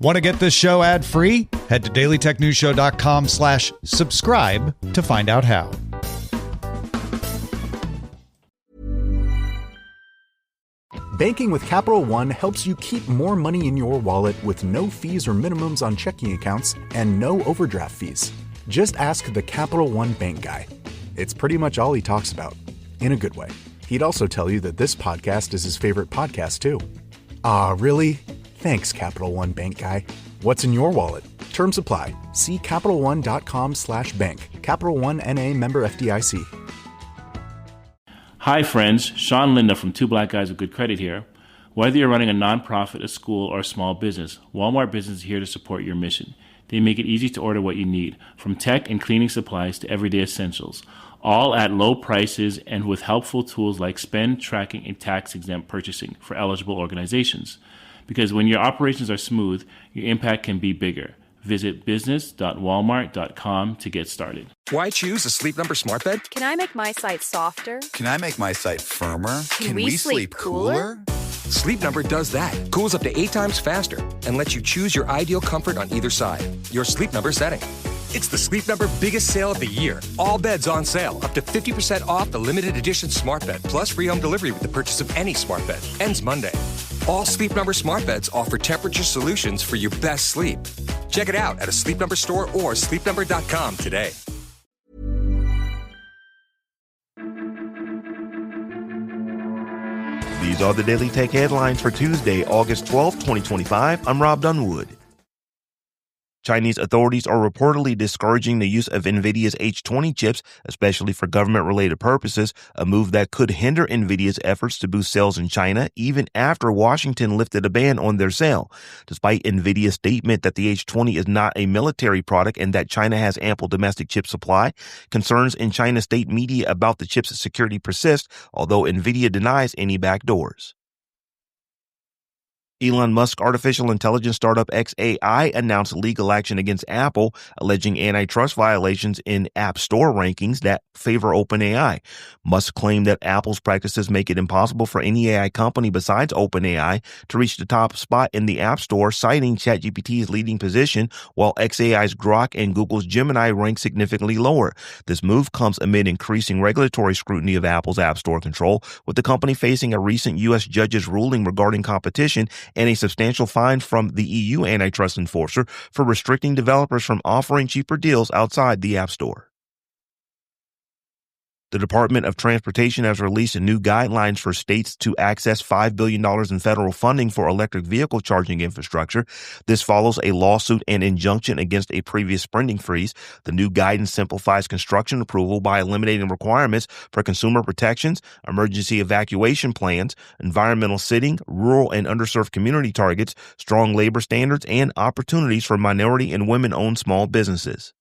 Want to get this show ad-free? Head to dailytechnewsshow.com/subscribe to find out how. Banking with Capital One helps you keep more money in your wallet with no fees or minimums on checking accounts and no overdraft fees. Just ask the Capital One bank guy. It's pretty much all he talks about, in a good way. He'd also tell you that this podcast is his favorite podcast, too. Ah, really? Thanks, Capital One bank guy. What's in your wallet? Terms apply. See CapitalOne.com/bank. Capital One N.A. member FDIC. Hi friends, Sean Linda from Two Black Guys with Good Credit here. Whether you're running a nonprofit, a school, or a small business, Walmart Business is here to support your mission. They make it easy to order what you need, from tech and cleaning supplies to everyday essentials, all at low prices and with helpful tools like spend tracking and tax-exempt purchasing for eligible organizations. Because when your operations are smooth, your impact can be bigger. Visit business.walmart.com to get started. Why choose a Sleep Number smart bed? Can I make my site softer? Can I make my site firmer? Can we sleep cooler? Sleep Number does that. Cools up to 8 times faster and lets you choose your ideal comfort on either side. Your Sleep Number setting. It's the Sleep Number biggest sale of the year. All beds on sale. Up to 50% off the limited edition smart bed, plus free home delivery with the purchase of any smart bed. Ends Monday. All Sleep Number smart beds offer temperature solutions for your best sleep. Check it out at a Sleep Number store or sleepnumber.com today. These are the Daily Tech headlines for Tuesday, August 12, 2025. I'm Rob Dunwood. Chinese authorities are reportedly discouraging the use of NVIDIA's H20 chips, especially for government-related purposes, a move that could hinder NVIDIA's efforts to boost sales in China even after Washington lifted a ban on their sale. Despite NVIDIA's statement that the H20 is not a military product and that China has ample domestic chip supply, concerns in China's state media about the chip's security persist, although NVIDIA denies any backdoors. Elon Musk artificial intelligence startup xAI announced legal action against Apple, alleging antitrust violations in App Store rankings that favor OpenAI. Musk claimed that Apple's practices make it impossible for any AI company besides OpenAI to reach the top spot in the App Store, citing ChatGPT's leading position, while xAI's Grok and Google's Gemini rank significantly lower. This move comes amid increasing regulatory scrutiny of Apple's App Store control, with the company facing a recent U.S. judge's ruling regarding competition and a substantial fine from the EU antitrust enforcer for restricting developers from offering cheaper deals outside the App Store. The Department of Transportation has released new guidelines for states to access $5 billion in federal funding for electric vehicle charging infrastructure. This follows a lawsuit and injunction against a previous spending freeze. The new guidance simplifies construction approval by eliminating requirements for consumer protections, emergency evacuation plans, environmental sitting, rural and underserved community targets, strong labor standards, and opportunities for minority and women-owned small businesses.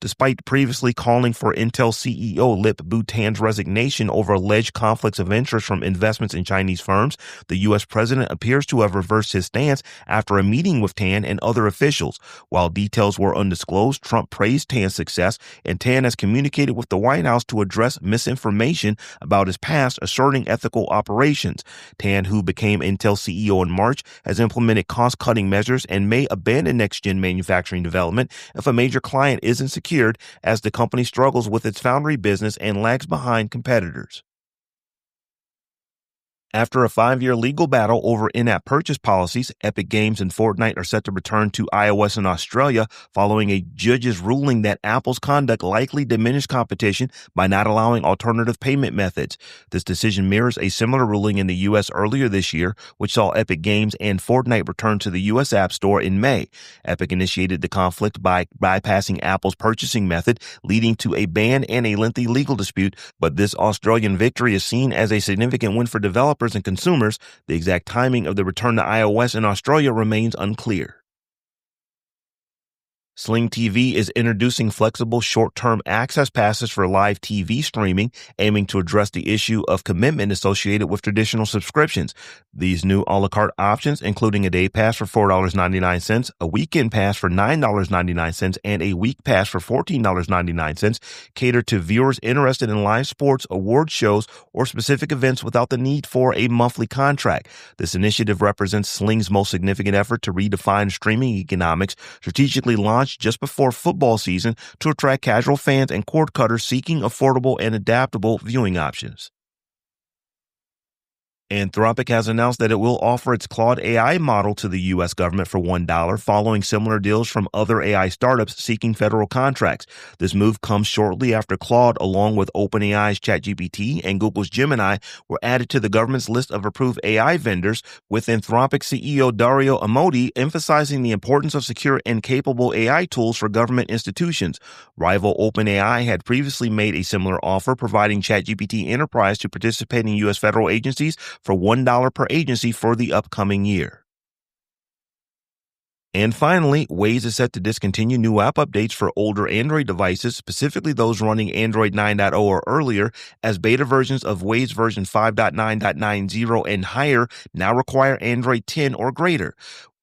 Despite previously calling for Intel CEO Lip Bu-Tan's resignation over alleged conflicts of interest from investments in Chinese firms, the U.S. president appears to have reversed his stance after a meeting with Tan and other officials. While details were undisclosed, Trump praised Tan's success, and Tan has communicated with the White House to address misinformation about his past, asserting ethical operations. Tan, who became Intel CEO in March, has implemented cost-cutting measures and may abandon next-gen manufacturing development if a major client isn't secured, as the company struggles with its foundry business and lags behind competitors. After a 5-year legal battle over in-app purchase policies, Epic Games and Fortnite are set to return to iOS in Australia following a judge's ruling that Apple's conduct likely diminished competition by not allowing alternative payment methods. This decision mirrors a similar ruling in the U.S. earlier this year, which saw Epic Games and Fortnite return to the U.S. App Store in May. Epic initiated the conflict by bypassing Apple's purchasing method, leading to a ban and a lengthy legal dispute, but this Australian victory is seen as a significant win for developers and consumers. The exact timing of the return to iOS in Australia remains unclear. Sling TV is introducing flexible short-term access passes for live TV streaming, aiming to address the issue of commitment associated with traditional subscriptions. These new a la carte options, including a day pass for $4.99, a weekend pass for $9.99, and a week pass for $14.99, cater to viewers interested in live sports, award shows, or specific events without the need for a monthly contract. This initiative represents Sling's most significant effort to redefine streaming economics, strategically launched just before football season to attract casual fans and cord cutters seeking affordable and adaptable viewing options. Anthropic has announced that it will offer its Claude AI model to the U.S. government for $1, following similar deals from other AI startups seeking federal contracts. This move comes shortly after Claude, along with OpenAI's ChatGPT and Google's Gemini, were added to the government's list of approved AI vendors, with Anthropic CEO Dario Amodei emphasizing the importance of secure and capable AI tools for government institutions. Rival OpenAI had previously made a similar offer, providing ChatGPT Enterprise to participating U.S. federal agencies for $1 per agency for the upcoming year. And finally, Waze is set to discontinue new app updates for older Android devices, specifically those running Android 9.0 or earlier, as beta versions of Waze version 5.9.90 and higher now require Android 10 or greater.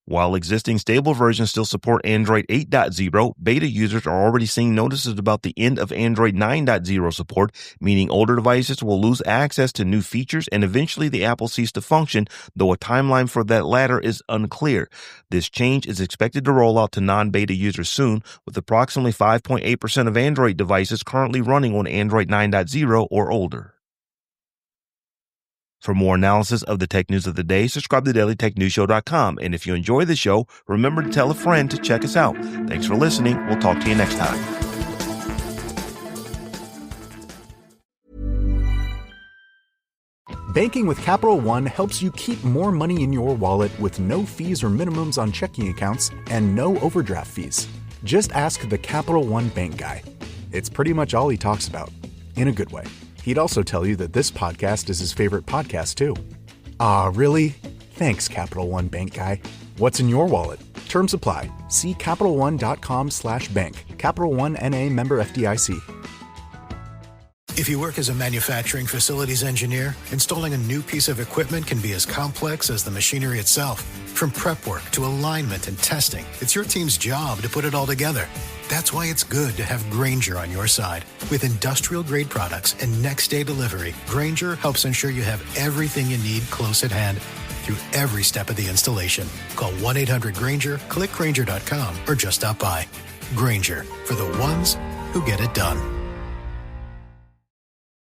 While existing stable versions still support Android 8.0, beta users are already seeing notices about the end of Android 9.0 support, meaning older devices will lose access to new features and eventually the app will cease to function, though a timeline for that latter is unclear. This change is expected to roll out to non-beta users soon, with approximately 5.8% of Android devices currently running on Android 9.0 or older. For more analysis of the tech news of the day, subscribe to dailytechnewsshow.com. And if you enjoy the show, remember to tell a friend to check us out. Thanks for listening. We'll talk to you next time. Banking with Capital One helps you keep more money in your wallet with no fees or minimums on checking accounts and no overdraft fees. Just ask the Capital One bank guy. It's pretty much all he talks about, in a good way. He'd also tell you that this podcast is his favorite podcast, too. Ah, really? Thanks, Capital One bank guy. What's in your wallet? Terms apply. See CapitalOne.com/bank. Capital One N.A. member FDIC. If you work as a manufacturing facilities engineer, installing a new piece of equipment can be as complex as the machinery itself. From prep work to alignment and testing, it's your team's job to put it all together. That's why it's good to have Grainger on your side. With industrial-grade products and next-day delivery, Grainger helps ensure you have everything you need close at hand through every step of the installation. Call 1-800-GRAINGER, click Grainger.com, or just stop by. Grainger, for the ones who get it done.